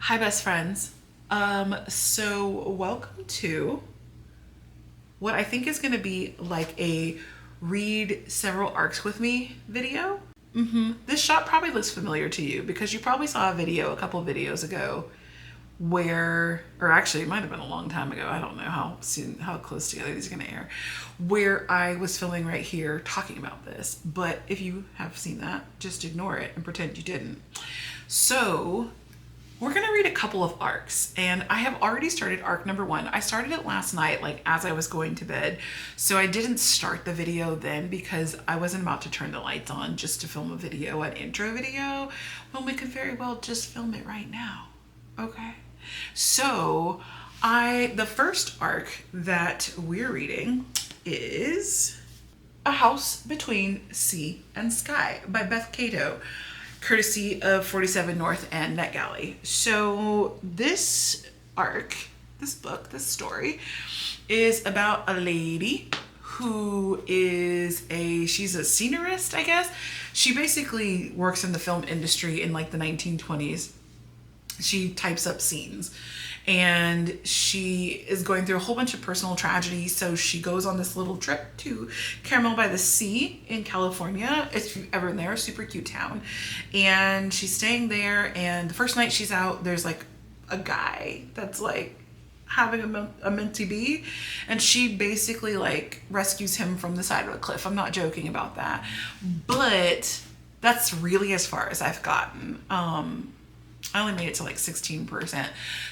Hi, best friends. So welcome to what I think is going to be like a read several arcs with me video. This shot probably looks familiar to you because you probably saw a video a couple of videos ago where, or actually it might have been a long time ago. I don't know how close together these are going to air, where I was filming right here talking about this. But if you have seen that, just ignore it and pretend you didn't. So we're gonna read a couple of arcs, and I have already started arc number 1. I started it last night, like as I was going to bed. So I didn't start the video then because I wasn't about to turn the lights on just to film a video, an intro video, when we could very well just film it right now. Okay. So the first arc that we're reading is A House Between Sea and Sky by Beth Cato, courtesy of 47 North and NetGalley. So this arc, this book, this story is about a lady who is she's a scenarist, I guess. She basically works in the film industry in like the 1920s. She types up scenes, and she is going through a whole bunch of personal tragedy. So she goes on this little trip to Carmel by the Sea in California. If you've ever been there, super cute town. And she's staying there, and the first night she's out, there's like a guy that's like having a mentee bee, and she basically like rescues him from the side of a cliff. I'm not joking about that, but that's really as far as I've gotten. I only made it to like 16%.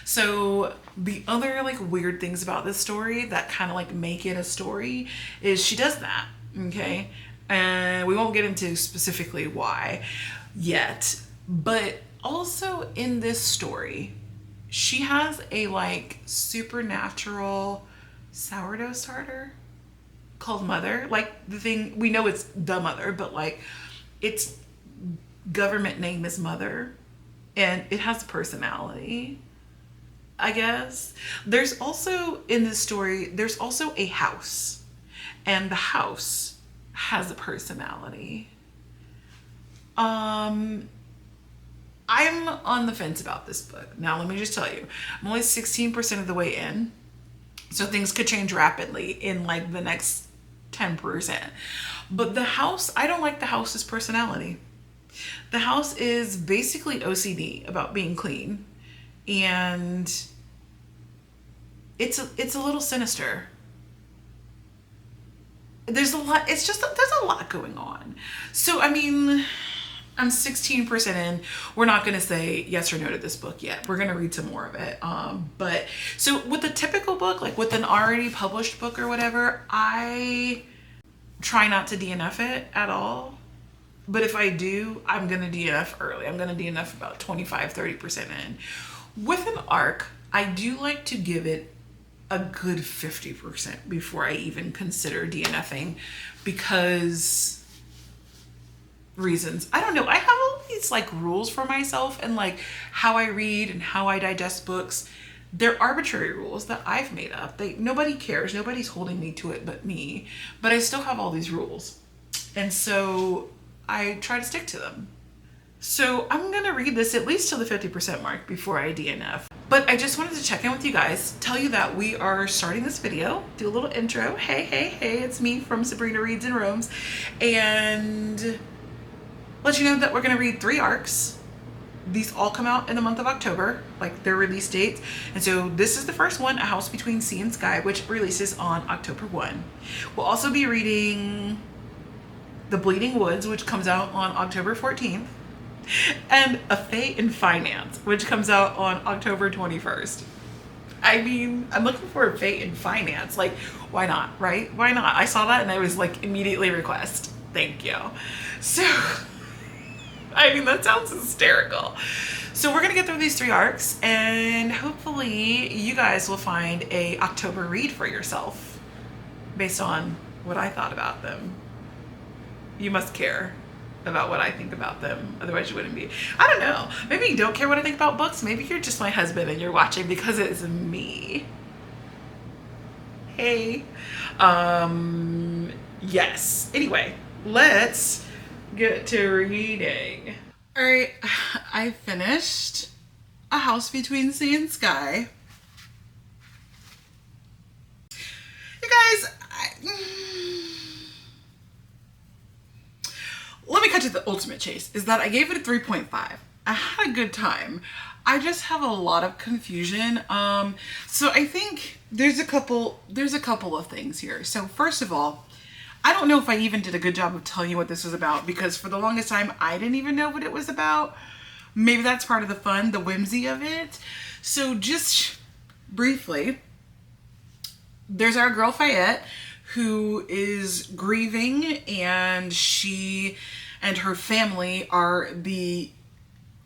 So the other like weird things about this story that kind of like make it a story is she does that, okay? And we won't get into specifically why yet, but also in this story, she has a like supernatural sourdough starter called Mother. Like the thing, we know it's the Mother, but like its government name is Mother. And it has a personality, I guess. There's also, in this story, there's also a house. And the house has a personality. I'm on the fence about this book. Now, let me just tell you, I'm only 16% of the way in. So things could change rapidly in like the next 10%. But the house, I don't like the house's personality. The house is basically OCD about being clean, and it's a little sinister. There's a lot. There's a lot going on. So I mean, I'm 16% in. We're not going to say yes or no to this book yet. We're going to read some more of it. But so with a typical book, like with an already published book or whatever, I try not to DNF it at all. But if I do, I'm going to DNF early. I'm going to DNF about 25-30% in. With an arc, I do like to give it a good 50% before I even consider DNFing, because reasons. I don't know. I have all these like rules for myself and like how I read and how I digest books. They're arbitrary rules that I've made up. Nobody cares. Nobody's holding me to it but me. But I still have all these rules. And so I try to stick to them. So I'm going to read this at least till the 50% mark before I DNF. But I just wanted to check in with you guys, tell you that we are starting this video, do a little intro. Hey, it's me from Sabrina Reads and Roams. And let you know that we're going to read 3 arcs. These all come out in the month of October, like their release dates. And so this is the first one, A House Between Sea and Sky, which releases on October 1. We'll also be reading The Bleeding Woods, which comes out on October 14th, and A Fate in Finance, which comes out on October 21st. I mean, I'm looking for a Fate in Finance. Like, why not, right? Why not? I saw that and I was like, immediately request. Thank you. So, I mean, that sounds hysterical. So we're gonna get through these 3 arcs, and hopefully you guys will find a October read for yourself based on what I thought about them. You must care about what I think about them. Otherwise you wouldn't be. I don't know. Maybe you don't care what I think about books. Maybe you're just my husband and you're watching because it's me. Hey. Yes. Anyway, let's get to reading. All right. I finished A House Between Sea and Sky. You guys, let me cut to the ultimate chase, is that I gave it a 3.5. I had a good time. I just have a lot of confusion. So I think there's a couple of things here. So first of all, I don't know if I even did a good job of telling you what this was about, because for the longest time I didn't even know what it was about. Maybe that's part of the fun, the whimsy of it. So just briefly, there's our girl Fayette, who is grieving, and she and her family are the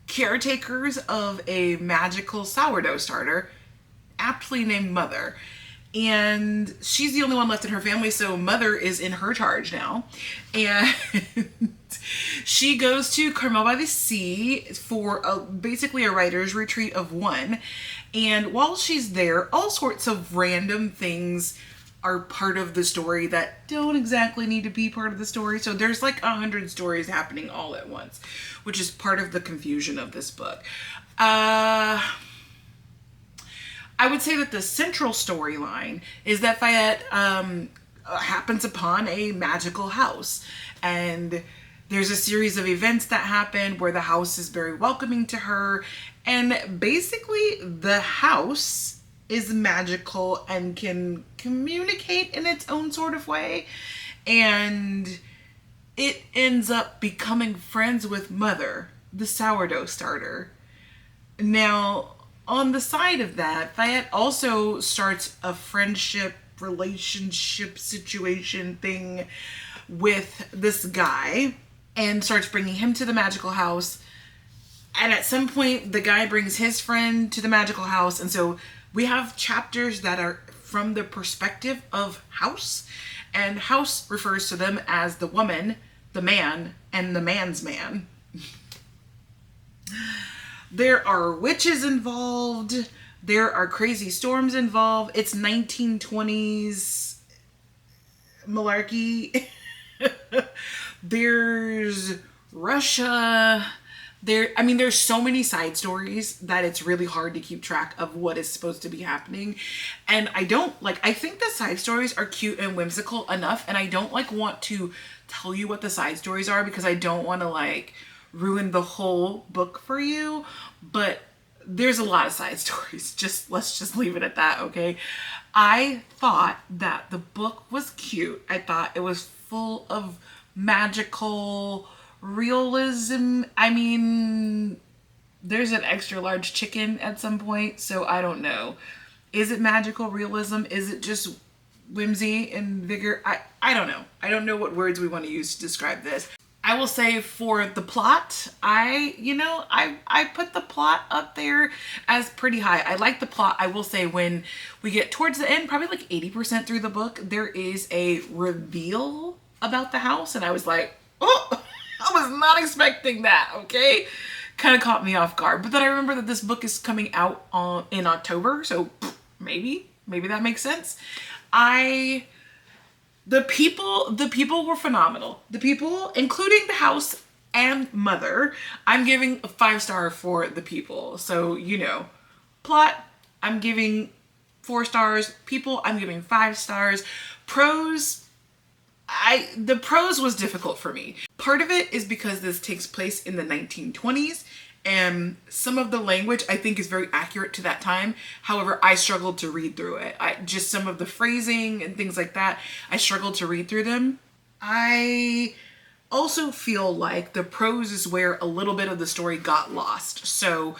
caretakers of a magical sourdough starter, aptly named Mother. And she's the only one left in her family, so Mother is in her charge now. And she goes to Carmel by the Sea for basically a writer's retreat of one. And while she's there, all sorts of random things are part of the story that don't exactly need to be part of the story. So there's like 100 stories happening all at once, which is part of the confusion of this book. I would say that the central storyline is that Fayette happens upon a magical house, and there's a series of events that happen where the house is very welcoming to her, and basically the house is magical and can communicate in its own sort of way, and it ends up becoming friends with Mother, the sourdough starter. Now, on the side of that, Fayette also starts a friendship, relationship situation thing with this guy and starts bringing him to the magical house. And at some point, the guy brings his friend to the magical house. And so we have chapters that are from the perspective of House. And House refers to them as the woman, the man, and the man's man. There are witches involved. There are crazy storms involved. It's 1920s malarkey. There's Russia. There's so many side stories that it's really hard to keep track of what is supposed to be happening. And I think the side stories are cute and whimsical enough, and I don't want to tell you what the side stories are because I don't want to ruin the whole book for you, but there's a lot of side stories. Let's just leave it at that, okay? I thought that the book was cute. I thought it was full of magical realism. There's an extra large chicken at some point, so I don't know. Is it magical realism? Is it just whimsy and vigor? I don't know. I don't know what words we want to use to describe this. I will say for the plot, I put the plot up there as pretty high. I like the plot. I will say when we get towards the end, probably 80% through the book, there is a reveal about the house. And I was like, oh, I was not expecting that, okay? Kind of caught me off guard. But then I remember that this book is coming out in October. So maybe that makes sense. The people were phenomenal. The people, including the house and Mother, I'm giving a 5-star for the people. So, plot, I'm giving 4 stars. People, I'm giving 5 stars. Prose, the prose was difficult for me. Part of it is because this takes place in the 1920s, and some of the language I think is very accurate to that time. However, I struggled to read through it. Just some of the phrasing and things like that, I struggled to read through them. I also feel like the prose is where a little bit of the story got lost. So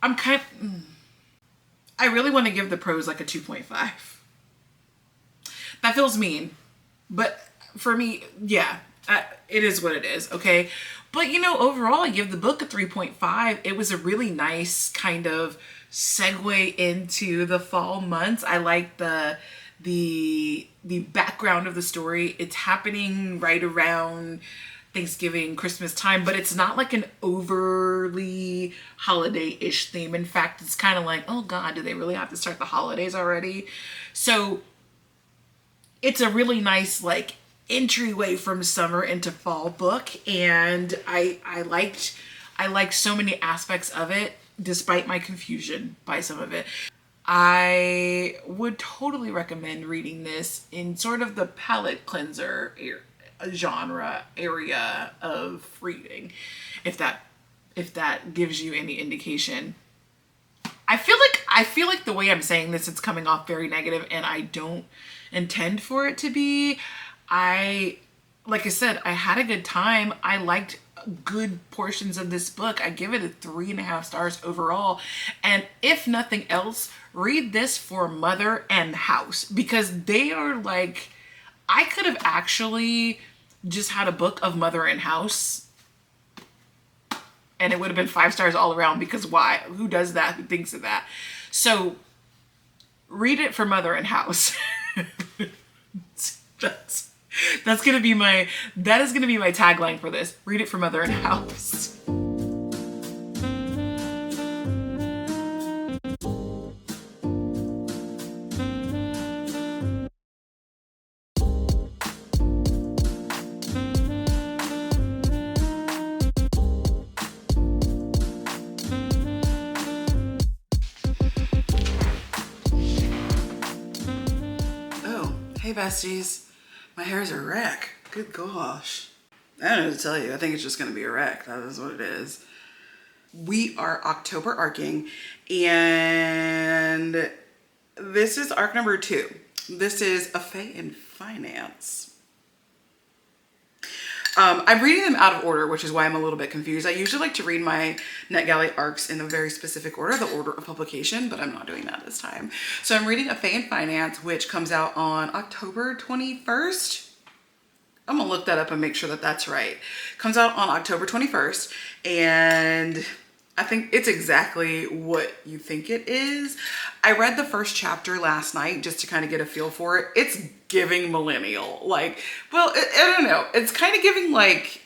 I really want to give the prose a 2.5. That feels mean, but for me, yeah. It is what it is, okay? But, overall, I give the book a 3.5. It was a really nice kind of segue into the fall months. I like the background of the story. It's happening right around Thanksgiving, Christmas time, but it's not an overly holiday-ish theme. In fact, it's kind of oh God, do they really have to start the holidays already? So it's a really nice, entryway from summer into fall book, and I liked I like so many aspects of it, despite my confusion by some of it. I would totally recommend reading this in sort of the palate cleanser genre area of reading, if that gives you any indication. I feel like the way I'm saying this, it's coming off very negative, and I don't intend for it to be. Like I said, I had a good time. I liked good portions of this book. I give it a 3.5 stars overall. And if nothing else, read this for Mother and House, because they are like, I could have actually just had a book of Mother and House and it would have been 5 stars all around, because why? Who does that? Who thinks of that? So read it for Mother and House. That is gonna be my tagline for this. Read it for Mother and House. Oh, hey besties. My hair's a wreck. Good gosh. I don't know what to tell you. I think it's just going to be a wreck. That is what it is. We are October arcing, and this is arc number 2. This is A Fae in Finance. I'm reading them out of order, which is why I'm a little bit confused. I usually like to read my NetGalley arcs in a very specific order, the order of publication, but I'm not doing that this time. So I'm reading A Fae in Finance, which comes out on October 21st. I'm gonna look that up and make sure that that's right. Comes out on October 21st, and I think it's exactly what you think it is. I read the first chapter last night just to kind of get a feel for it. It's giving millennial. Like, well, I don't know. It's kind of giving like,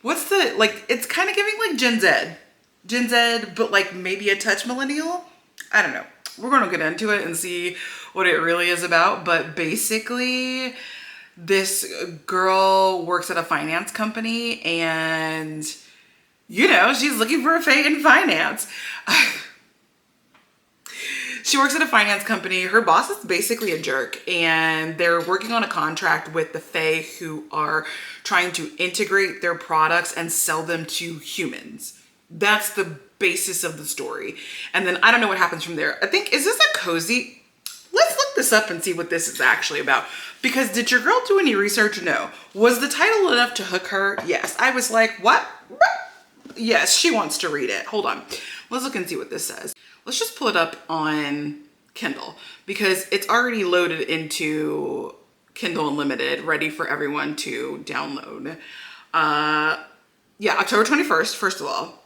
it's kind of giving like Gen Z, but like maybe a touch millennial. I don't know. We're going to get into it and see what it really is about. But basically, this girl works at a finance company, and you know, she's looking for a fae in finance. She works at a finance company. Her boss is basically a jerk, and they're working on a contract with the fae who are trying to integrate their products and sell them to humans. That's the basis of the story. And then I don't know what happens from there. I think, is this a cozy? Let's look this up and see what this is actually about. Because did your girl do any research? No. Was the title enough to hook her? Yes. I was like, what? Yes, she wants to read it. Hold on. Let's look and see what this says. Let's just pull it up on Kindle, because it's already loaded into Kindle Unlimited, ready for everyone to download. Yeah, October 21st, first of all.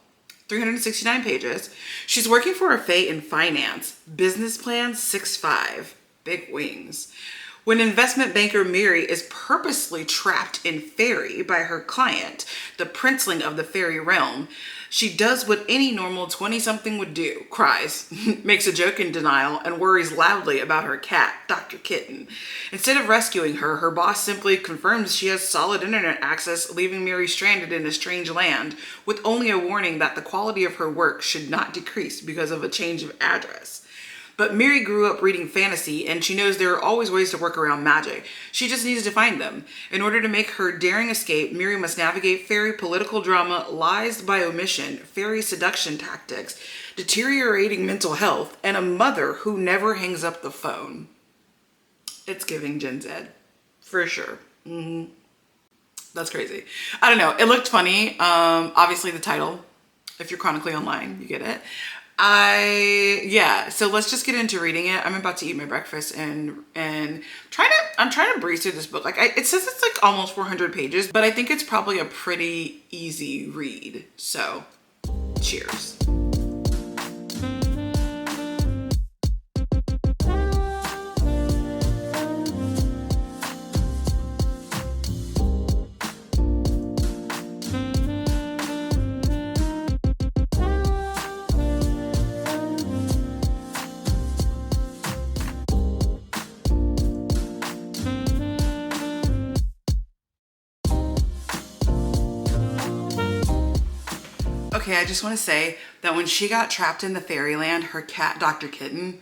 369 pages. She's working for a fae in finance. Business plan 6'5". Big wings. When investment banker Miri is purposely trapped in fairy by her client, the princeling of the fairy realm, she does what any normal 20-something would do, cries, makes a joke in denial, and worries loudly about her cat, Dr. Kitten. Instead of rescuing her, her boss simply confirms she has solid internet access, leaving Miri stranded in a strange land, with only a warning that the quality of her work should not decrease because of a change of address. But Miri grew up reading fantasy, and she knows there are always ways to work around magic. She just needs to find them. In order to make her daring escape, Miri must navigate fairy political drama, lies by omission, fairy seduction tactics, deteriorating mental health, and a mother who never hangs up the phone. It's giving Gen Z, for sure. That's crazy. I don't know. It looked funny. Obviously the title, if you're chronically online, you get it. So let's just get into reading it. I'm about to eat my breakfast and I'm trying to breeze through this book. Like it says it's like almost 400 pages, but I think it's probably a pretty easy read. So cheers. Okay, I just want to say that when she got trapped in the fairyland, her cat, Dr. Kitten,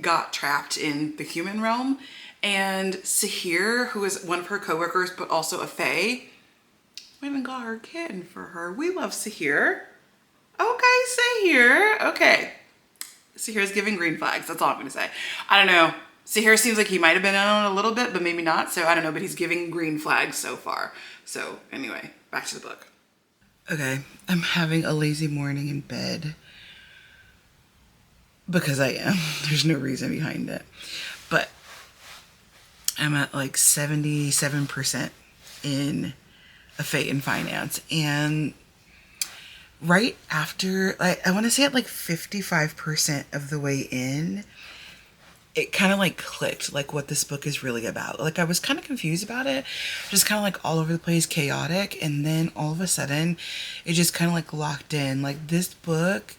got trapped in the human realm. And Sahir, who is one of her coworkers, but also a fae, went and got her kitten for her. We love Sahir. Okay, Sahir. Okay. Sahir's giving green flags. That's all I'm going to say. I don't know. Sahir seems like he might have been on a little bit, but maybe not. So I don't know, but he's giving green flags so far. So anyway, back to the book. Okay, I'm having a lazy morning in bed because I am. There's no reason behind it. But I'm at like 77% in a faeland finance. And right after, like, I want to say at like 55% of the way in, it kind of like clicked, like what this book is really about. Like I was kind of confused about it, just kind of like all over the place, chaotic. And then all of a sudden it just kind of like locked in. Like this book,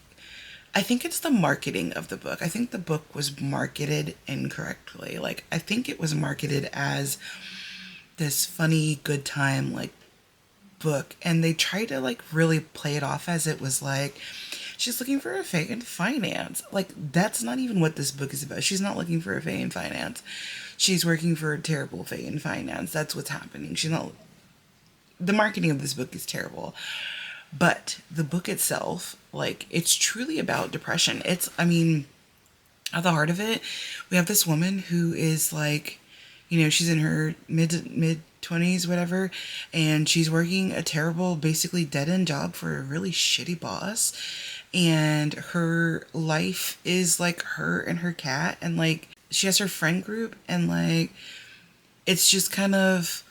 I think it's the marketing of the book. I think the book was marketed incorrectly. Like I think it was marketed as this funny, good time, like book. And they tried to like really play it off as it was like, she's looking for a faeland finance. Like, that's not even what this book is about. She's not looking for a faeland finance. She's working for a terrible faeland finance. That's what's happening. She's not... The marketing of this book is terrible. But the book itself, like, it's truly about depression. It's, I mean, at the heart of it, we have this woman who is, like, you know, she's in her mid-20s, whatever, and she's working a terrible, basically dead-end job for a really shitty boss. And her life is like her and her cat, and like she has her friend group, and like it's just kind of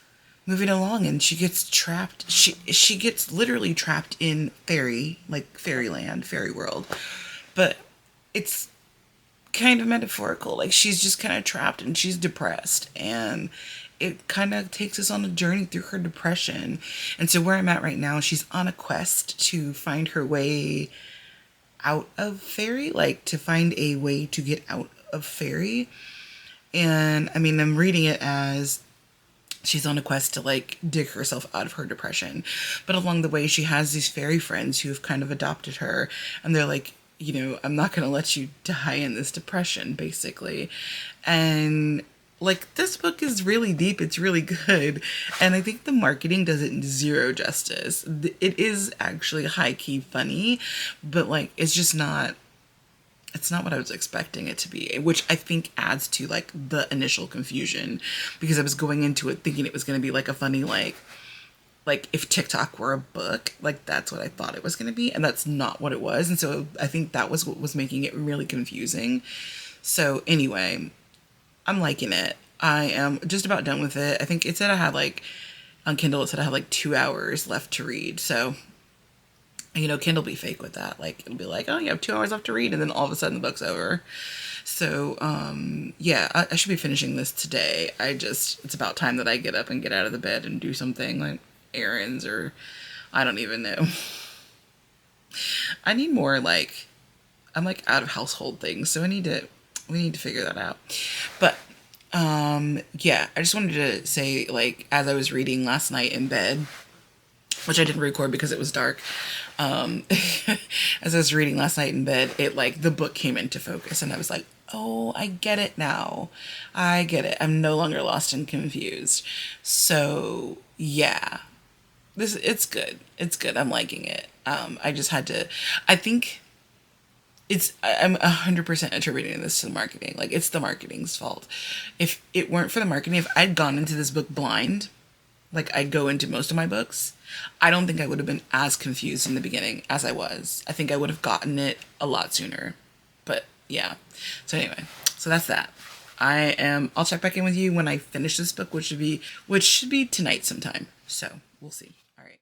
moving along, and she gets trapped. She gets literally trapped in fairyland, fairy world, but it's kind of metaphorical. Like she's just kind of trapped and she's depressed, and it kind of takes us on a journey through her depression. And so where I'm at right now, she's on a quest to find her way out of fairy, like to find a way to get out of fairy. And I mean, I'm reading it as she's on a quest to like dig herself out of her depression, but along the way she has these fairy friends who have kind of adopted her, and they're like, you know, I'm not going to let you die in this depression, basically. And like, this book is really deep. It's really good. And I think the marketing does it zero justice. It is actually high-key funny, but like, it's just not, it's not what I was expecting it to be, which I think adds to like the initial confusion, because I was going into it thinking it was going to be like a funny, like if TikTok were a book, like that's what I thought it was going to be. And that's not what it was. And so I think that was what was making it really confusing. So anyway, I'm liking it. I am just about done with it. I think it said I had like, on Kindle, it said I have like 2 hours left to read. So, you know, Kindle be fake with that. Like, it'll be like, oh, you have 2 hours left to read. And then all of a sudden the book's over. So, yeah, I should be finishing this today. It's about time that I get up and get out of the bed and do something like errands, or I don't even know. I need more, like, I'm like out of household things. So we need to figure that out. But yeah, I just wanted to say, like, as I was reading last night in bed, which I didn't record because it was dark, as I was reading last night in bed, it like the book came into focus, and I was like, oh, I get it now. I get it. I'm no longer lost and confused. So yeah, it's good. It's good. I'm liking it. I just had to, I think I'm 100% attributing this to the marketing. Like, it's the marketing's fault. If it weren't for the marketing, if I'd gone into this book blind, like I'd go into most of my books, I don't think I would have been as confused in the beginning as I was. I think I would have gotten it a lot sooner. But yeah. So anyway, so that's that. I'll check back in with you when I finish this book, which should be tonight sometime. So we'll see. All right.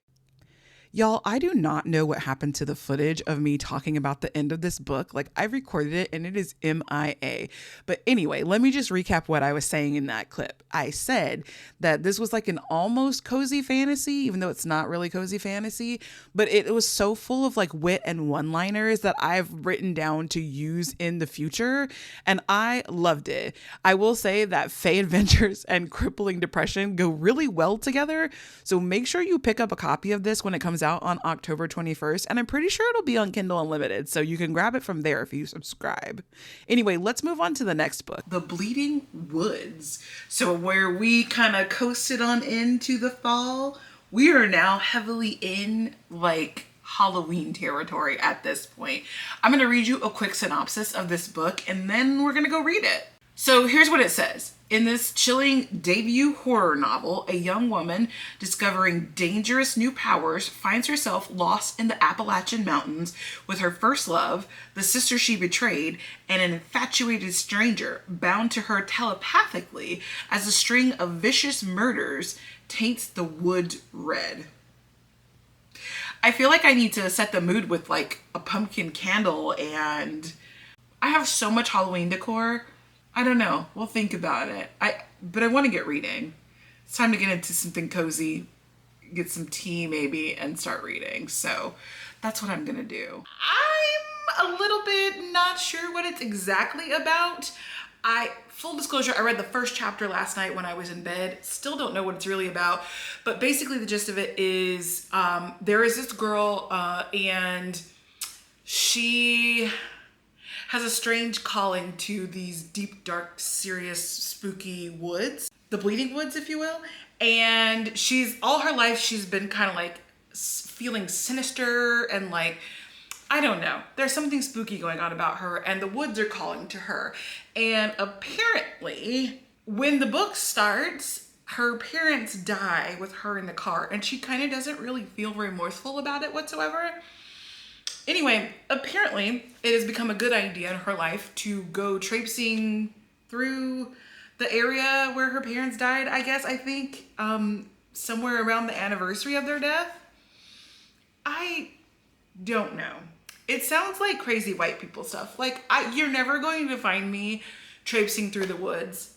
Y'all, I do not know what happened to the footage of me talking about the end of this book. Like, I recorded it and it is MIA. But anyway, let me just recap what I was saying in that clip. I said that this was like an almost cozy fantasy, even though it's not really cozy fantasy, but it was so full of like wit and one-liners that I've written down to use in the future. And I loved it. I will say that Fae Adventures and crippling depression go really well together. So make sure you pick up a copy of this when it comes comes out on October 21st, and I'm pretty sure it'll be on Kindle Unlimited, so you can grab it from there if you subscribe. Anyway, let's move on to the next book. The Bleeding Woods. So where we kind of coasted on into the fall, we are now heavily in like Halloween territory at this point. I'm going to read you a quick synopsis of this book and then we're going to go read it. So here's what it says. In this chilling debut horror novel, a young woman discovering dangerous new powers finds herself lost in the Appalachian Mountains with her first love, the sister she betrayed, and an infatuated stranger bound to her telepathically as a string of vicious murders taints the wood red. I feel like I need to set the mood with like a pumpkin candle, and I have so much Halloween decor. I don't know. We'll think about it. But I want to get reading. It's time to get into something cozy, get some tea maybe, and start reading. So that's what I'm going to do. I'm a little bit not sure what it's exactly about. Full disclosure, I read the first chapter last night when I was in bed. Still don't know what it's really about. But basically the gist of it is there is this girl and she has a strange calling to these deep, dark, serious, spooky woods. The Bleeding Woods, if you will. And all her life, she's been kind of like feeling sinister and like, I don't know. There's something spooky going on about her and the woods are calling to her. And apparently, when the book starts, her parents die with her in the car and she kind of doesn't really feel remorseful about it whatsoever. Anyway, apparently it has become a good idea in her life to go traipsing through the area where her parents died, I think, somewhere around the anniversary of their death. I don't know. It sounds like crazy white people stuff. Like, you're never going to find me traipsing through the woods.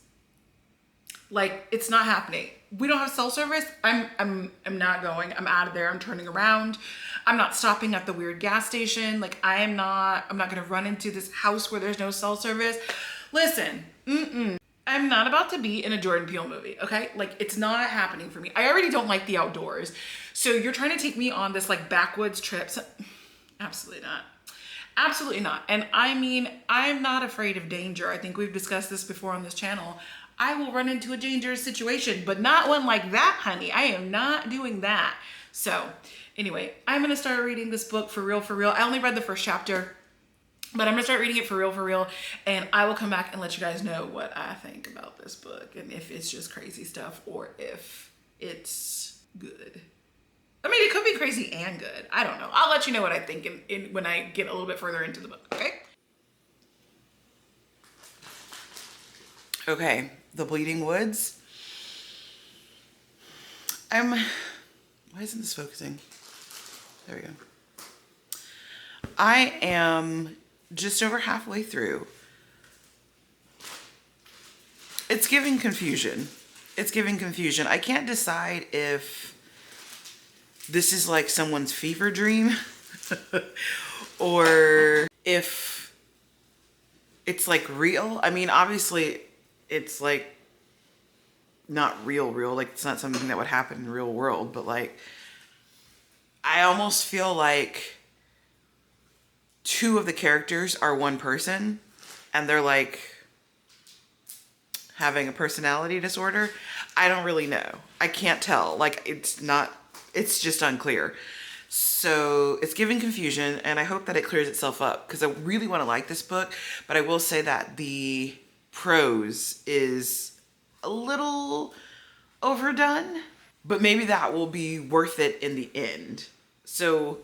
Like, it's not happening. We don't have cell service. I'm not going. I'm out of there. I'm turning around. I'm not stopping at the weird gas station. Like, I'm not going to run into this house where there's no cell service. Listen, I'm not about to be in a Jordan Peele movie, okay? Like, it's not happening for me. I already don't like the outdoors. So you're trying to take me on this like backwoods trip. So, absolutely not. Absolutely not. And I mean, I'm not afraid of danger. I think we've discussed this before on this channel. I will run into a dangerous situation, but not one like that, honey. I am not doing that. So anyway, I'm going to start reading this book for real, for real. I only read the first chapter, but I'm going to start reading it for real. And I will come back and let you guys know what I think about this book and if it's just crazy stuff or if it's good. I mean, it could be crazy and good. I don't know. I'll let you know what I think when I get a little bit further into the book, okay? Okay, The Bleeding Woods. Why isn't this focusing? There we go. I am just over halfway through. It's giving confusion. I can't decide if this is like someone's fever dream or if it's like real. I mean, obviously it's like not real, like it's not something that would happen in the real world, but like I almost feel like two of the characters are one person and they're like having a personality disorder. I don't really know. I can't tell. Like it's just unclear. So it's giving confusion and I hope that it clears itself up because I really want to like this book, but I will say that the prose is a little overdone, but maybe that will be worth it in the end. So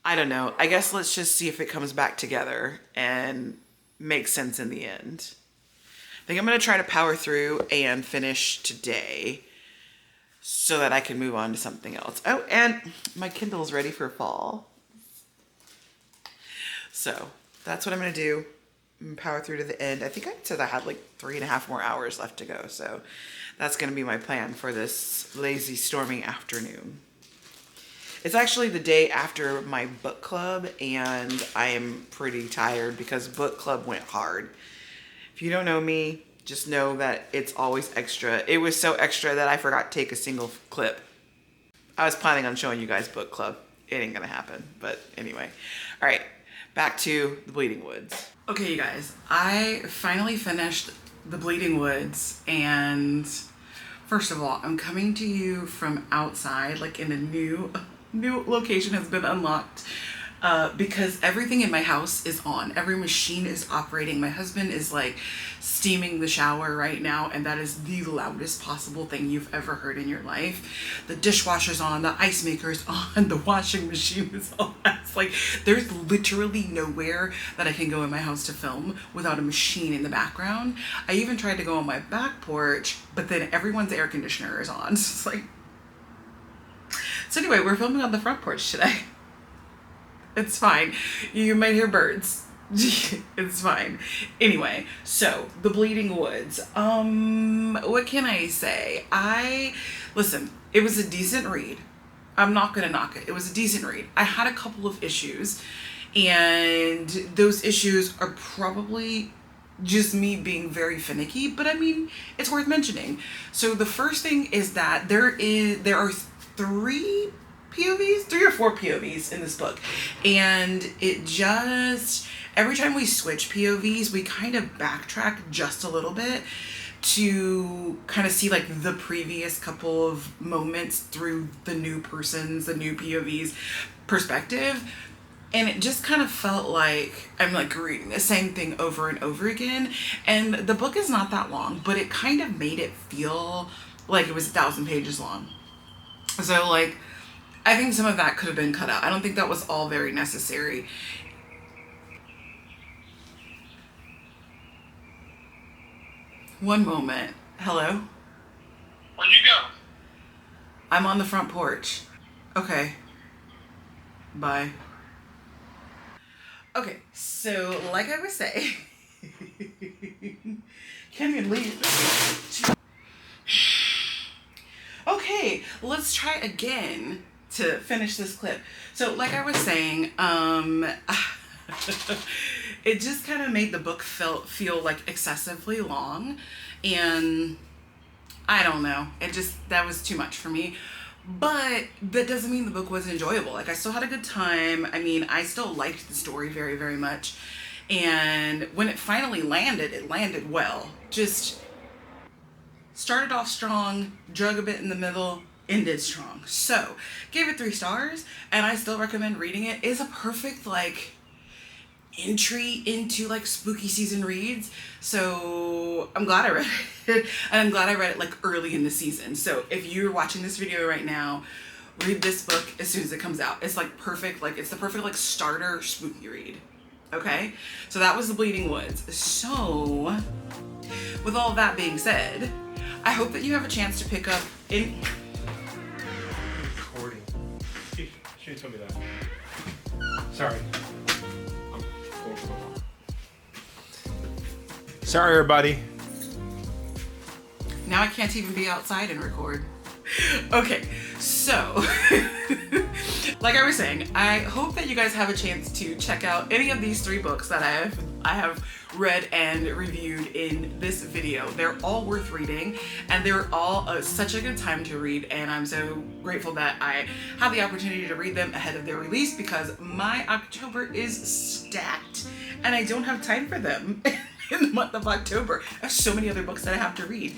I don't know. I guess let's just see if it comes back together and makes sense in the end. I think I'm going to try to power through and finish today so that I can move on to something else. Oh, and my Kindle is ready for fall. So that's what I'm going to do. I'm gonna power through to the end. I think I said I had like 3.5 more hours left to go. So that's going to be my plan for this lazy, stormy afternoon. It's actually the day after my book club and I am pretty tired because book club went hard. If you don't know me, just know that it's always extra. It was so extra that I forgot to take a single clip. I was planning on showing you guys book club. It ain't gonna happen, but anyway. All right, back to The Bleeding Woods. Okay, you guys, I finally finished The Bleeding Woods, and first of all, I'm coming to you from outside, like in a new location has been unlocked. Because everything in my house is on. Every machine is operating. My husband is like steaming the shower right now, and that is the loudest possible thing you've ever heard in your life. The dishwasher's on, the ice maker's on, the washing machine is on. It's like there's literally nowhere that I can go in my house to film without a machine in the background. I even tried to go on my back porch, but then everyone's air conditioner is on. So it's like, so anyway, we're filming on the front porch today. It's fine. You might hear birds. It's fine. Anyway, so The Bleeding Woods. What can I say? Listen, it was a decent read. I'm not gonna knock it. It was a decent read. I had a couple of issues, and those issues are probably just me being very finicky, but I mean, it's worth mentioning. So the first thing is that there are three or four POVs in this book, and it just, every time we switch POVs, we kind of backtrack just a little bit to kind of see like the previous couple of moments through the new POV's perspective. And it just kind of felt like I'm like reading the same thing over and over again. And the book is not that long, but it kind of made it feel like it was 1,000 pages long. So like, I think some of that could have been cut out. I don't think that was all very necessary. One moment. Hello? Where'd you go? I'm on the front porch. Okay. Bye. Okay, so like I was saying, can't even leave. Okay, let's try again to finish this clip. So like I was saying, it just kind of made the book feel like excessively long, and I don't know, that was too much for me. But that doesn't mean the book was enjoyable. Like, I still had a good time. I mean, I still liked the story very, very much. And when it finally landed, it landed well. Just started off strong, drug a bit in the middle, ended strong. So, gave it 3 stars, and I still recommend reading it. It's a perfect, like, entry into like spooky season reads. So I'm glad I read it, and I'm glad I read it like early in the season. So if you're watching this video right now, read this book as soon as it comes out. It's like perfect, like it's the perfect like starter spooky read. Okay, so that was The Bleeding Woods. So with all that being said, I hope that you have a chance to pick up in Recording. She didn't tell me that. Sorry. Sorry, everybody. Now I can't even be outside and record. Okay, so like I was saying, I hope that you guys have a chance to check out any of these 3 books that I have read and reviewed in this video. They're all worth reading, and they're all such a good time to read, and I'm so grateful that I have the opportunity to read them ahead of their release, because my October is stacked and I don't have time for them in the month of October. I have so many other books that I have to read.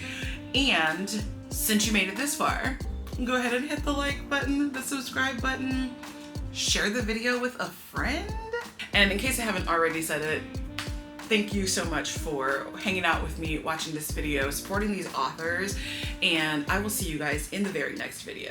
And since you made it this far, go ahead and hit the like button, the subscribe button, share the video with a friend. And in case I haven't already said it, thank you so much for hanging out with me, watching this video, supporting these authors, and I will see you guys in the very next video.